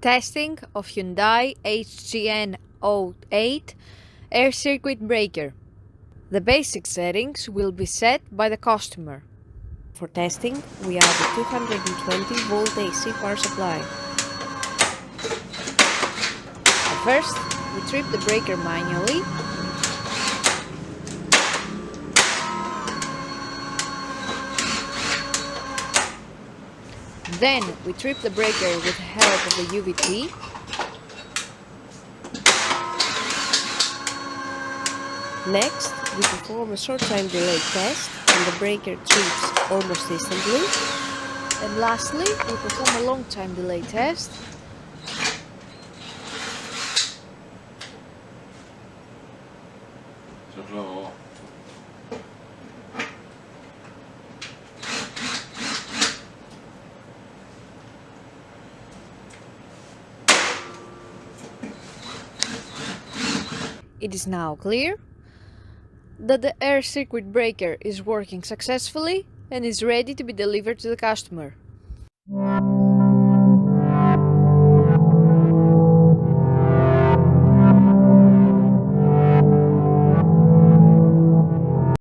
Testing of Hyundai HGN08 air circuit breaker. The basic settings will be set by the customer. For testing, we add a 220 volt AC power supply. First, we trip the breaker manually. Then we trip the breaker with the help of the UVT. Next, we perform a short time delay test and the breaker trips almost instantly. And lastly, we perform a long time delay test. It is now clear that the air circuit breaker is working successfully and is ready to be delivered to the customer.